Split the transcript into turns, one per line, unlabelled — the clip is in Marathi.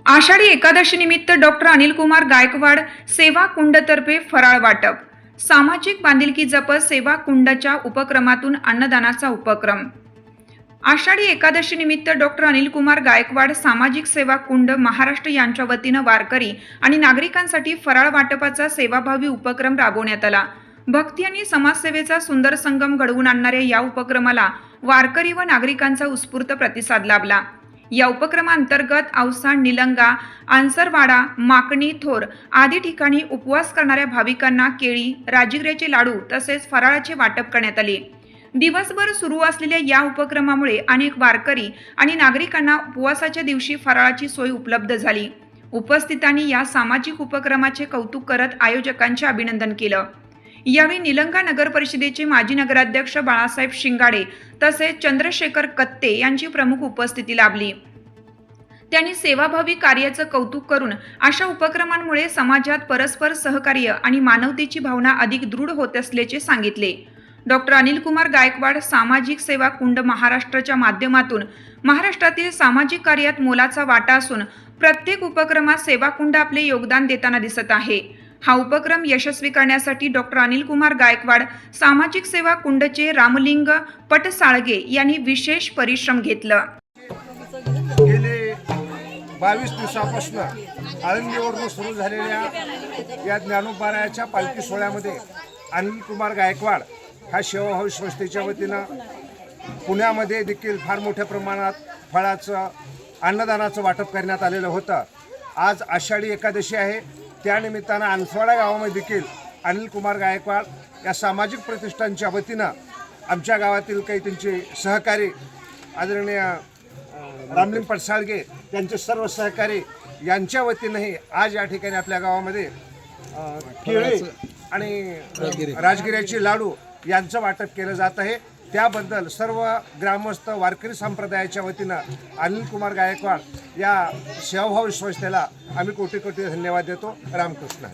आषाढी एकादशी निमित्त डॉक्टर अनिल कुमार गायकवाड सेवा कुंडतर्फे फराळ वाटप, सामाजिक बांधिलकी जपत सेवा कुंडच्या उपक्रमातून अन्नदानाचा उपक्रम। आषाढी एकादशी निमित्त डॉक्टर अनिल कुमार गायकवाड सामाजिक सेवा कुंड महाराष्ट्र यांच्या वतीनं वारकरी आणि नागरिकांसाठी फराळ वाटपाचा सेवाभावी उपक्रम राबवण्यात आला। भक्ती आणि समाजसेवेचा सुंदर संगम घडवून आणणाऱ्या या उपक्रमाला वारकरी व नागरिकांचा उत्स्फूर्त प्रतिसाद लाभला। या उपक्रमांतर्गत औसा, निलंगा, आंसरवाडा, माकणी, थोर आदी ठिकाणी उपवास करणाऱ्या भाविकांना केळी, राजगिऱ्याचे लाडू तसेच फराळाचे वाटप करण्यात आले। दिवसभर सुरू असलेल्या या उपक्रमामुळे अनेक वारकरी आणि नागरिकांना उपवासाच्या दिवशी फराळाची सोय उपलब्ध झाली। उपस्थितांनी या सामाजिक उपक्रमाचे कौतुक करत आयोजकांचे अभिनंदन केलं। यावेळी निलंगा नगर परिषदेचे माजी नगराध्यक्ष बाळासाहेब शिंगाडे तसेच चंद्रशेखर कत्ते यांची प्रमुख उपस्थिती लाभली। त्यांनी सेवाभावी कार्याचं कौतुक करून अशा उपक्रमांमुळे समाजात परस्पर सहकार्य आणि मानवतेची भावना अधिक दृढ होत असल्याचे सांगितले। डॉक्टर अनिल कुमार गायकवाड सामाजिक सेवा कुंड महाराष्ट्राच्या माध्यमातून महाराष्ट्रातील सामाजिक कार्यात मोलाचा वाटा असून प्रत्येक उपक्रमात सेवा कुंड आपले योगदान देताना दिसत आहे। हा उपक्रम यशस्वी करण्यासाठी डॉक्टर अनिल कुमार गायकवाड सामाजिक सेवा कुंडचे रामलिंग पटसाळगे यांनी विशेष परिश्रम घेतलं।
गेले 22 दिवसापासून आळंदीवरून सुरू झालेल्या या ज्ञानोबारायाच्या पालखी सोहळ्यामध्ये अनिल कुमार गायकवाड हा सेवाभावी संस्थेच्या वतीनं पुण्यामध्ये देखील फार मोठ्या प्रमाणात फळाचं अन्नदानाचं वाटप करण्यात आलेलं होतं। आज आषाढी एकादशी आहे, त्यानिमित्तानं आंसवाडा गावामध्ये देखील अनिल कुमार गायकवाड या सामाजिक प्रतिष्ठानच्या वतीनं आमच्या गावातील काही त्यांचे सहकारी आदरणीय रामलिंग पटसाळगे त्यांचे सर्व सहकारी यांच्या वतीनंही आज या ठिकाणी आपल्या गावामध्ये केळी आणि राजगिऱ्याचे लाडू यांचं वाटप केलं जात आहे। त्याबद्दल सर्व ग्रामस्थ वारकरी संप्रदायाच्या वतीनं अनिल कुमार गायकवाड या सेवाभावी संस्थेला आम्ही कोटी कोटी धन्यवाद देतो। रामकृष्ण।